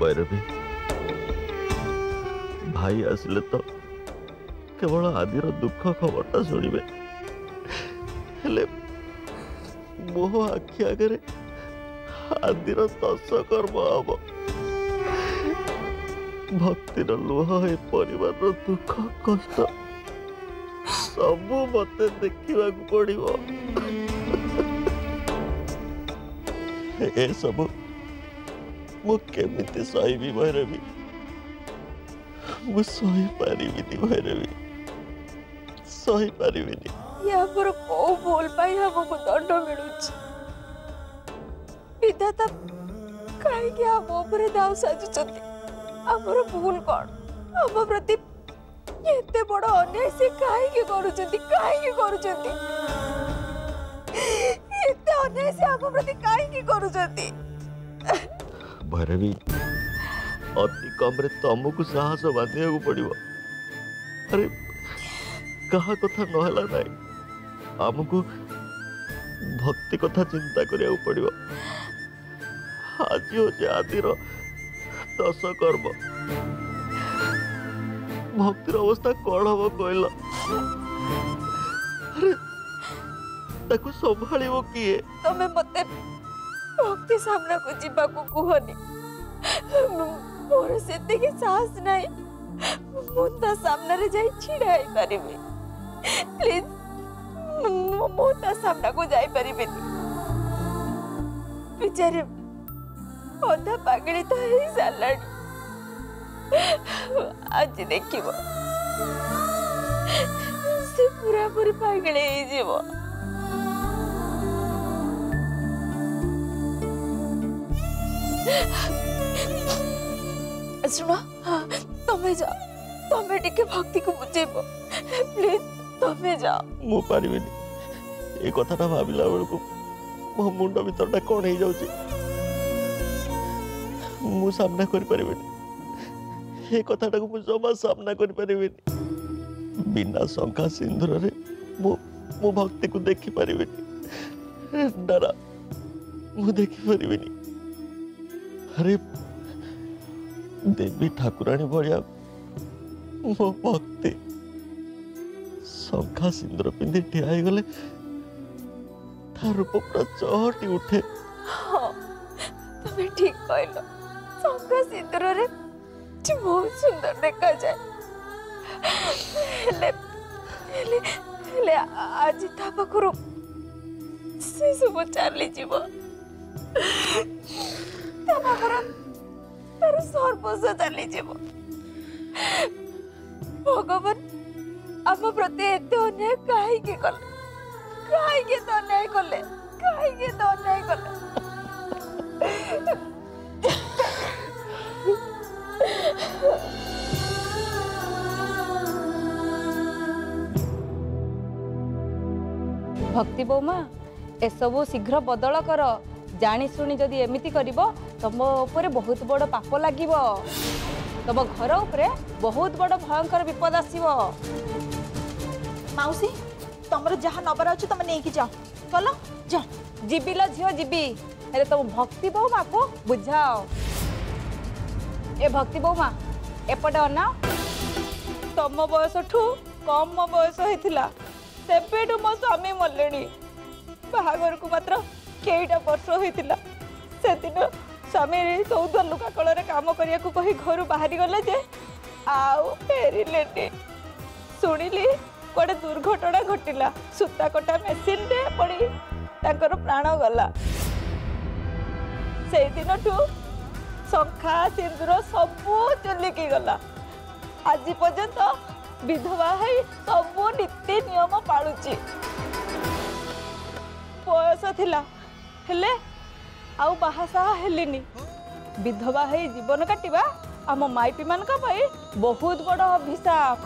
भैरवी भाई आसिले तो केवल आदिर दुख खबरटा शुणवे हेले मो आखि आगे आदिर दश कर्म हम भक्तिर लुह ए परिवार दुख कष्ट सबू मते देखा पड़ो ए सब मुझे सही भैरवी मुझे भैरवी सही पारि या पर को भूल पाई हमको दंड मिलू विधाता कहीं हम ऊपर दाव साजुचंती हमर भूल कौन हम प्रति एते बड़ अन्याय से कहीं करूचंती एते अन्याय से हम प्रति कहीं करूचंती भैरवी अति कम रे तुमको साहस बांधिया पड़ो अरे कहा कथा नहला ना आमको भक्ति कथा चिंता करिया पड़ो आज हो आदिर दश कर्म भक्तिर अवस्था कौन हम कहल अरे ताकू संभाल किए तमें मते भक्ति सामना को जीवा को कहनी मोर सेते के साहस नहीं मुंदा सामना रे जाई छिड़ा आई परिबे प्लीज मुंदा सामना को जाई परिबे बेचारे अधा पागड़ी तो ही सालाड आज देखिबो से पूरा पूरी पागड़ी ही जीवो सुनो तमें जाओ तमें टिके भक्ति को बुझेबो प्लीज तमें जाओ मु पारिबेनी ए कथाटा भाबिला बेलको मो मुंड भीतरटा कोन हे जाउची मु सामना कर पारिबेनी ए कथाटा को मु जमा सामना कर पारिबेनी बिना शंका सिंदूर रे मु भक्ति को देखि पारिबेनी डरा मु देखि पारिबेनी अरे देवी ठाकुराणी भाया मो भक्ति शंखा सिंदूर पिंधि ठिया गले रूप पूरा चहटी उठे हाँ तुम्हें ठीक कहल शंखा सिंदूर रे बहुत सुंदर देखा जाए आज ता पाखरु से सब चली जीव ता पाखरु तार सर्वस्व चली जीव भगवान आम प्रति एत अन्याय कहीं कले कहीं तो अन्याय कले कहीं तो अन्याय कले भक्ति बौमा एसबू शीघ्र बदल कर जानी शुणी जदि एमिति करिबो तुम ऊपर बहुत बड़ पाप लागिबो तुम घर उपरे बहुत बड़ भयंकर विपद आसीबो माउसी तुमर जहा नबर अछि तुम नेकी जाओ चलो जा जीबी लो झियो जीबी हेले तुम भक्ति बौमा को बुझाओ ए भक्ति बौमा एपटे अना तुम बयस ठू कम मो बयस होइथिला सेपेटू मो स्वामी मल्लेनी बाहागर को मात्र केईटा वर्ष होइथिला से दिन स्वामी चौदह लुका कल काम करने को कही घर बाहरी गले जे आउ फेरिले शुणिली गोटे दुर्घटना घटिला सूता कटा मेसीन रे पड़ी तांकर प्राण गला से दिन ठू शंखा सिंदूर सबू चलिकी गला आज पर्यंत विधवा है सबू नीति नियम पालुची बयस थिला हेले आउ बाहासाहा हेलिनी विधवा है जीवन काटिबा आम माइपी मान बहुत बड़ अभिशाप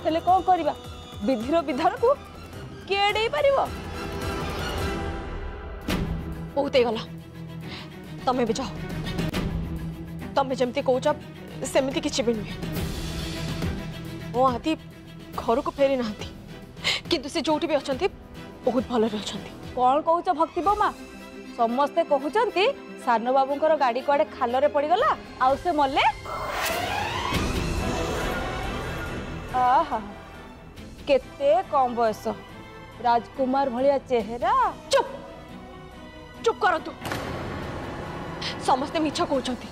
हेले कौन करिबा विधिर विधान को किए दे पारिबो बहुत गला तमे भी जाओ तमे जमती कहूच सेमती किसी भी नुहे मो आदि घर को फेरी ना किंतु से जोटी भी अच्छा बहुत भल अच्छा कौन कहूच भक्ति बौमा समस्ते कहउचंती सानो बाबूंकर गाड़ी कुआडे खालरे पड़ीगला आउ से मल्ले। आहा केते कम बयस राजकुमार भलिया चेहरा। चुप चुप कर तू समस्ते मिछ कहउचंती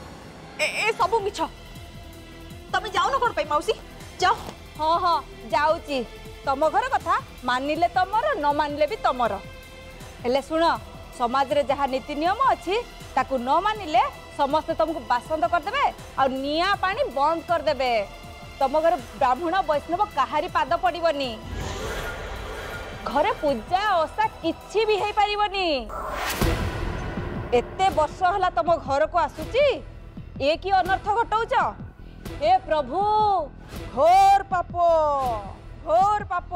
ए सब मिछ तमे जाओ न कोन पे मौसी जाओ। हाँ हाँ जाऊची तम घर कथा मानिले तमर न मानिले भी तमर हेले शुण समाज रे जहाँ नीति नियम अच्छी ताकू न मानिले समस्ते तुमको बासंद करदेबे और निया पानी बंद करदेबे। तम घर ब्राह्मण वैष्णव कहारी पाद पड़िबनी घरे पूजा ओसा किछि भी हेई परिबनी। एते वर्ष हला तम घर को आसुची ए की अनर्थ घटौच। हे प्रभु घोर पाप घोर पाप।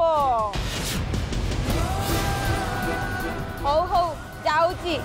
हौ हौ जाऊची।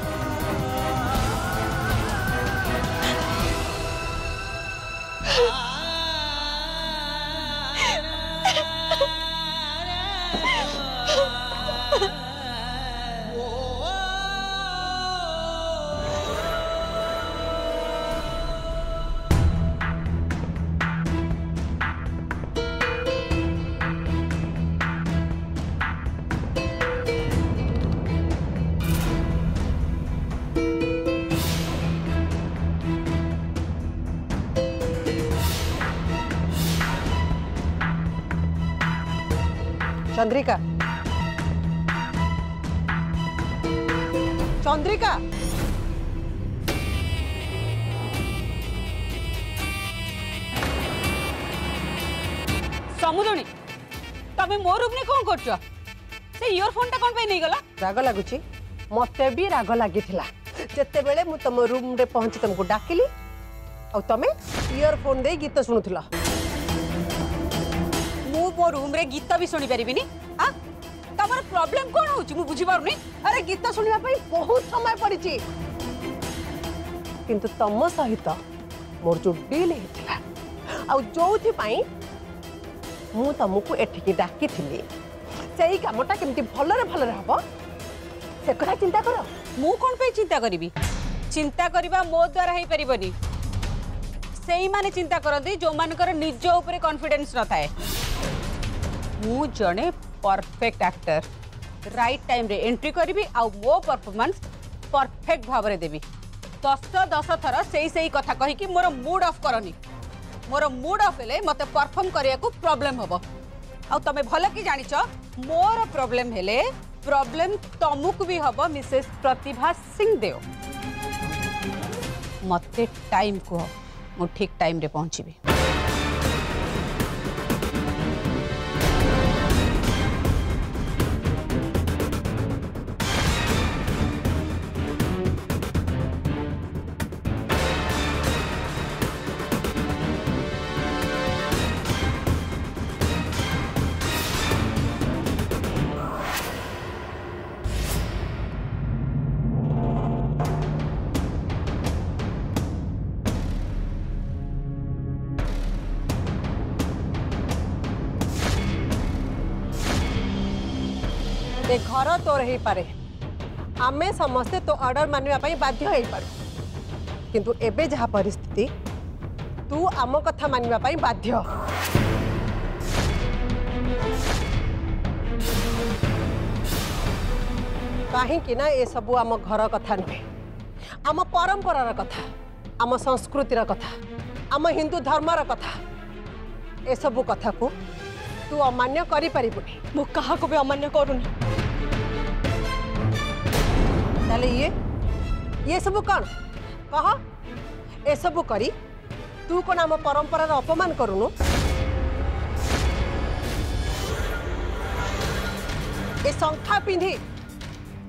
चंद्रिका चंद्रिका समुदणी तमे मो रूम ने कौन करछ से इयरफोन टा कोन पे नहीं गला। राग लगुची मते भी राग लागिथिला जते बेले मु तम रूम रे पहुंची तुमको डाकिली और तमे इयरफोन दे गीत सुनुथिला। मु मो रूम रे गीत भी सुनी परिबिनी। आ तमर प्रॉब्लम कोन होची मु बुझी पारुनी। अरे गीत सुनिया पई बहुत समय पड़िची किंतु तम सहित मोर जो डील हेतिला आ जोथि पई मु तमको एठिकी डाकी थिली सेही कामटा केमती भलरे हबो से कथा चिंता करो। मु कोन पे चिंता करिवि चिंता करिबा मो द्वारा हेई परिबनी। सेही माने चिंता करंदी जो मानकर निज ऊपर कॉन्फिडेंस न थाए। मु जने परफेक्ट एक्टर राइट टाइम रे एंट्री करी आ मो परफॉर्मेंस परफेक्ट भाव रे देवी। 10 थर सही कथा कही कि मोर मूड ऑफ करनी। मोर मूड ऑफ हेले मते परफॉर्म करिया को प्रॉब्लम हबो। आ तमे भल कि जानिछ मोर प्रॉब्लम हेले प्रॉब्लम तमुक भी हबो मिसेस प्रतिभा सिंह देव। मते टाइम को मु ठीक टाइम रे पहुंचीबी। ए घर तोर हो पारे आमे समस्ते तो ऑर्डर मानिबा पई बाध्य होई पार किंतु एबे जहा परिस्थिति तू आम कथा मानिबा पई बाध्य। कहीं कि ना ए सबु आम घर कथा नुहे आम परंपरार कथा आम संस्कृतिर कथा आम हिंदू धर्मर कथा ए सबु कथा को तू अमान्य करि परिबुनी। मु कहा को भी अमान्य करूनी। ताले ये सब कौन कह ए सब करी तू कौन आम परंपरार अपमान करूनु। ए संख्या पिंधि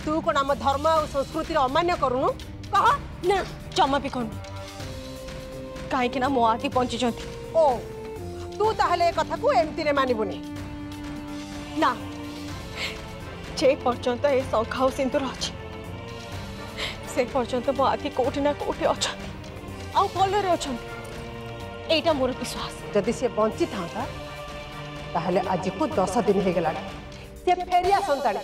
तू कौन आम धर्म और संस्कृतिर अमान्य करूनु कह ना जमा भी करूनी कहीं ना मो आदि पहुंची। ओ तू ताहले कथा को एमती रे मानिबुनी ना जे पर्यंत ए शंखा सिंदूर अच्छी से पर्यंत मो आदि कोठी ना कोठी अच्छा आउ भलरे अच्छा एटा मोर विश्वास। जदि से बंची था ताहले आज को 10 दिन हो गला से फेरिया संताड़ी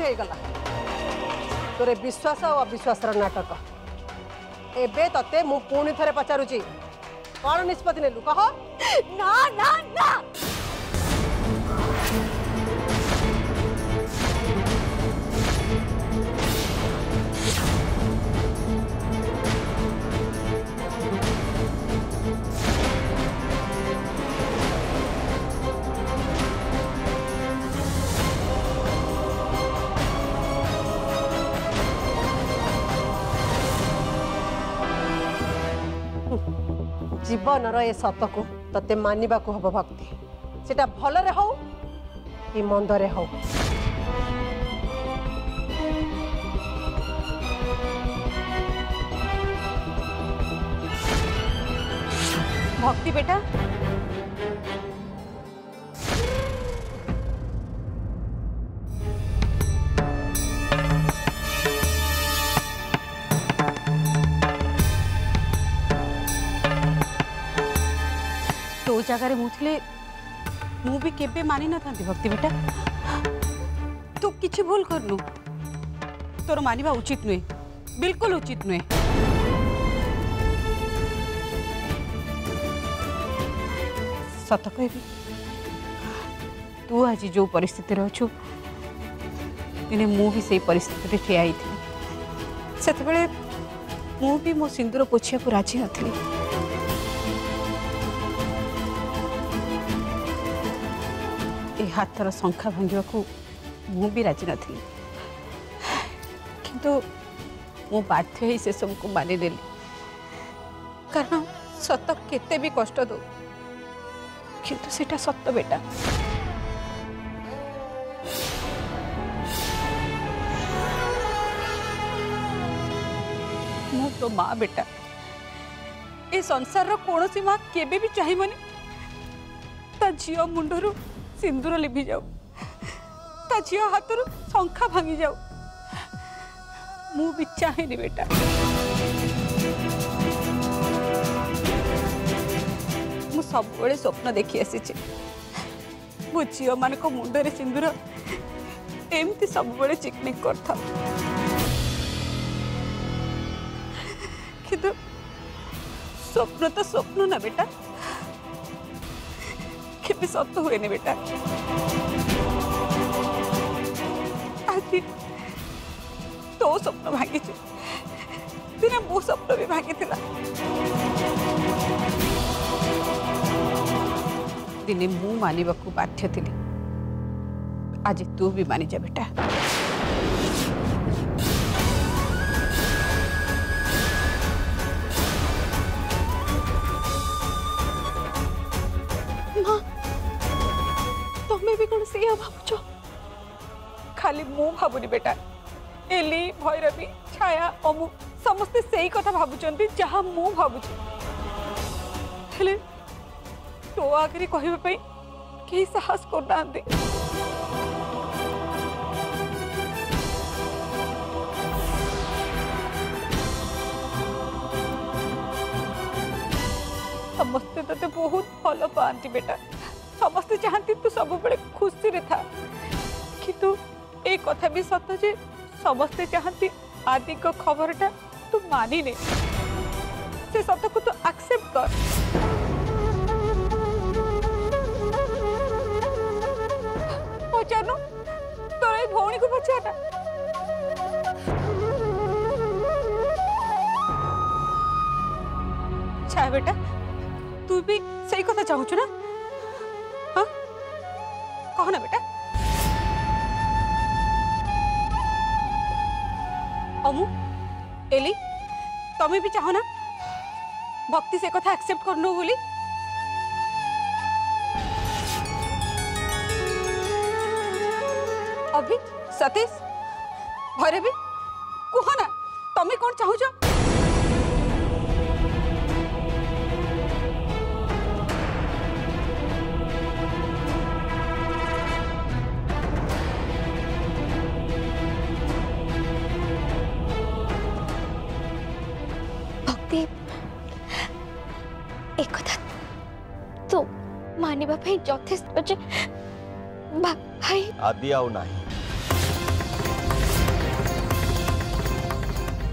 हो गला तोरे विश्वास और अविश्वास नाटक एबे तते मु पुणी थरे पचारुची कौन निष्पत्ति नेलु कह ना ना ना जीवन रे सत को तते मानिबा को हब भक्ति सेटा भलरे हो कि मंदरे हो भक्ति बेटा तो जगार मुझे मु भी केबे मानी न था भक्ति बेटा तू किछि भूल करनु तोर मानिबा उचित नुहे बिल्कुल उचित नुहे सत कहबी तू आज जो परिस्थिति अच्छु दिने मु भी से परिस्थिति ठिया से मु भी मो सिंदूर पोछिया को राजी नथली ए हाथर शंखा भांगा को मु भी राजी नथली किंतु मु बाध्य ही से सब को मानि देली कारण सत केते भी कष्ट दो किंतु सेटा सत्य बेटा मु तो माँ बेटा ए संसार कौन सी माँ केबे भी चाहिए ता झील मुंडरू सिंदूर लिभि जाऊ ता झील हाथरू शंखा भांगी जाऊ मु भी चाहेनी बेटा मु सब स्वप्न देखी आसी मो झील मान मुंडरे सिंदूर एमती सब चिकनिक करता किंतु स्वप्न तो स्वप्न ना बेटा केबे सत्य हुए नहीं बेटा आज तो स्वप्न भांगी दिने मो स्वप्न भी भांगी दिने मु मानिबा को बाध्य थी आज तू भी मानी जा बेटा तुम्हें भी कौन से भावुच खाली मु भावुनी बेटा एली भैरवी छाया अमु समस्ते सही कथा भावुचंती जहाँ मु भावुची हेले तो आगे कहबे कहीं साहस करना समस्ते ते बहुत भल पाती बेटा समस्ते चाहती तू सब बड़े खुशी रे था किंतु एक कथा भी सत जे समस्ते चाहती आदि को खबरटा तू मानी ने से सत को तू एक्सेप्ट कर पचानो तोरे भौणी को पचाना छाया बेटा तू भी सही कथा चाहूँ ना हाँ कह ना बेटा अमु एली तमें भी चाहो ना भक्ति से कथा एक्सेप्ट करनो बोली अभी सतीश भैरवी कह ना तमें कौन चाहूच एक कथा तो मानिबा भाई यथेष्ट जे भाई आदि आउ नाही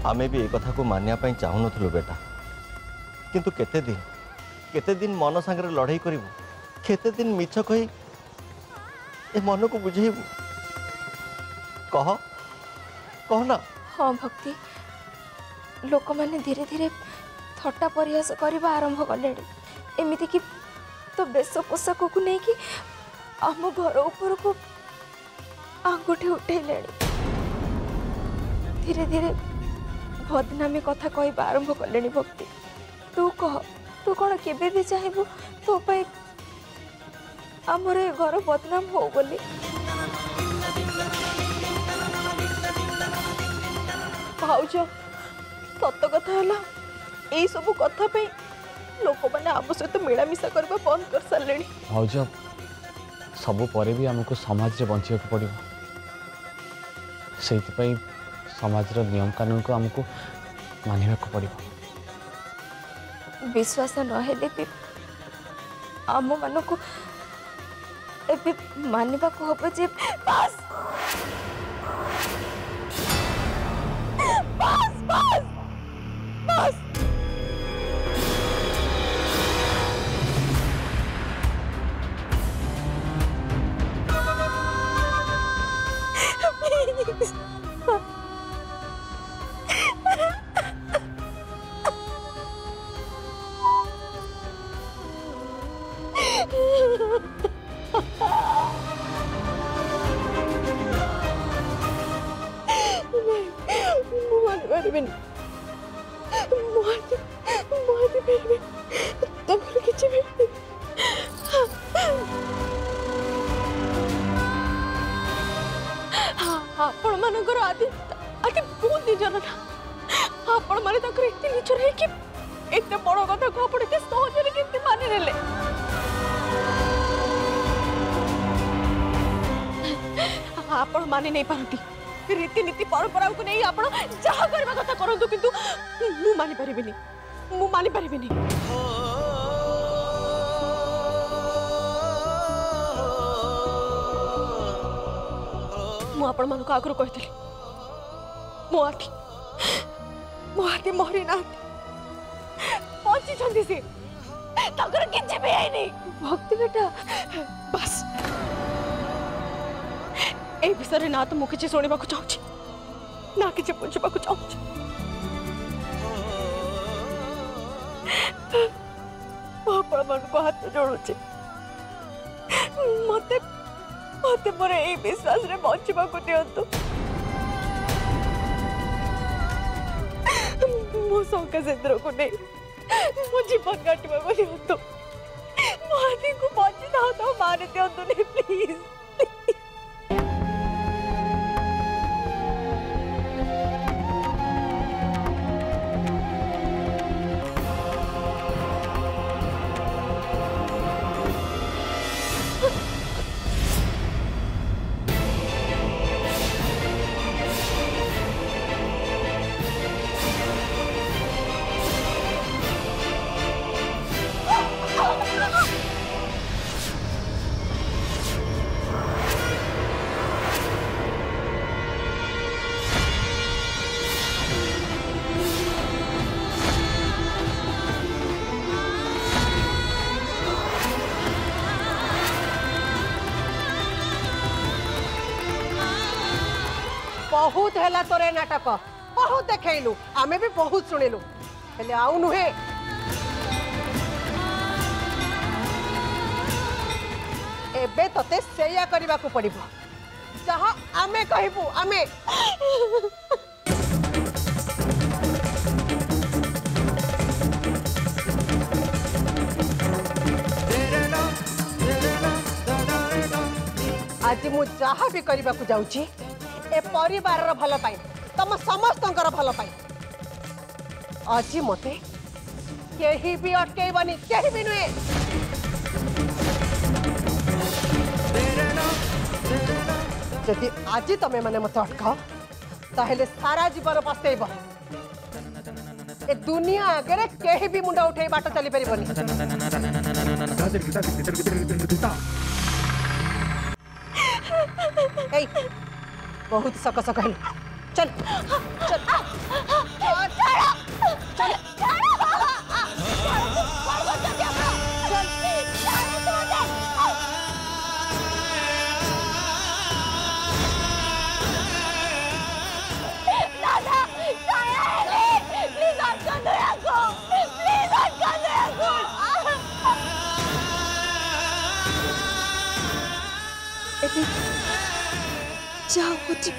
आमे भी ए कथा को मानिया पई चाहूनथुलु बेटा किंतु केते दिन मन सांगरे लड़ाई करिवु केते दिन मिछ कही ए मन को बुझेबु कह ना। हाँ भक्ति लोक मैंने धीरे धीरे थट्टा परिहास करने आरंभ कले एमती कि तो बेश पोशाक को नहीं कि आम घर ऊपर को आंगुठी उठेले धीरे धीरे बदनामी कथा कहवा आरंभ कले भक्ति तू कह तू कौन केबे भी चाहबू तो पे आमर ए घर बदनाम हो बोली भाउज सत कथा है यही सब कथा पे लोक मैंने आम सहित मिलामिशा करबा बंद कर सारे। भाउज सबु परे भी हमको समाज रे बंचिया को पड़िबो सेति समाज रो नियम कानून को हमको मानिबा को पड़िबो। विश्वास नहेले भी आम मान को एबे मानिबा को हबो जे बस बस बस बस आपण मानकर आदि आदि बहुत निजर ना आपण माने तकर एते निजर है कि एते बड़ कथा को आपण एते सहज रे केते मानि नेले आपण मानि नहीं पारती रीति नीति परंपरा को नहीं आपण जहा करबा कथा करंतु किंतु मु मानि परिबिनी मु आपण मानको आगरो कहतली मो आती मरी ना पहुंची छंदी से तकर किछि भी आई नहीं भक्ति बेटा बस ए विषय ना तो मुझे शुणा चाहूँ ना कि बुझा चाहूँ आपण मान को हाथ जोड़ुचे मते मते मोर ए विश्वास रे बचबा को दियंतु मो शंका सेंद्र को नहीं मो जीवन काटबा को दियंतु मो आदि को बची दाओ तो मार दियंतु नहीं प्लीज बहुत है तोरे नाटक बहुत देखलु आमे भी बहुत शुणिलु हेले आउ नुहे एबे तते सेया करबा को पड़िबो जहा आमे कहबू आमे आज मु जहा भी करबा को जाउची ए परिवार भल पाई तुम समस्त भल पाई आज मते कहीं भी अटकेबनी कहीं भी नुहे जदि आज तमें मैंने मत अटकाओ ताहले सारा जीवन पस्तेब ए दुनिया आगे कहीं भी मुंडा उठे बाट चली पारिबनी बहुत सक सकल चल चल जाओ कुछ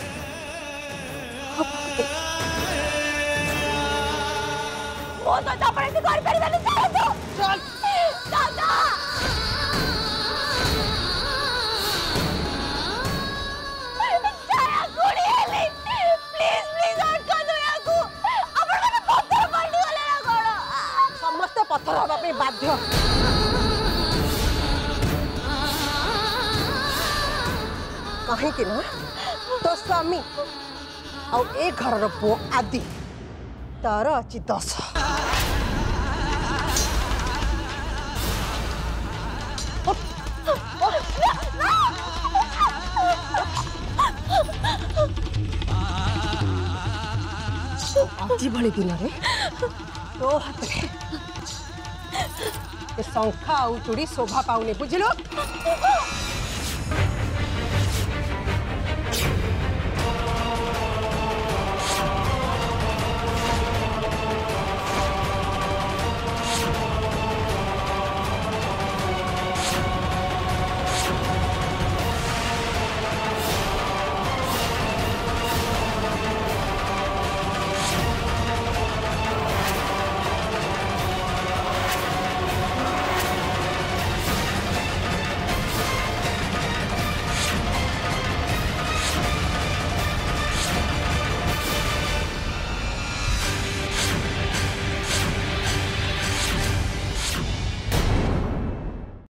वो तो तपड़े से घर पर मैंने चल तो चल दादा दया कुड़ी हेली प्लीज प्लीज हट कर दो याकू अपन को पत्थर पड़ी वाले ना गोड़ो समस्त पत्थर हवा पे बाध्य कहीं कि ना तो स्वामी आ ए घर पु आदि तार अच्छी 10 आज भली दिन रे तो हाथ रे शंखा आ चूड़ी शोभा पाऊनी बुझिलो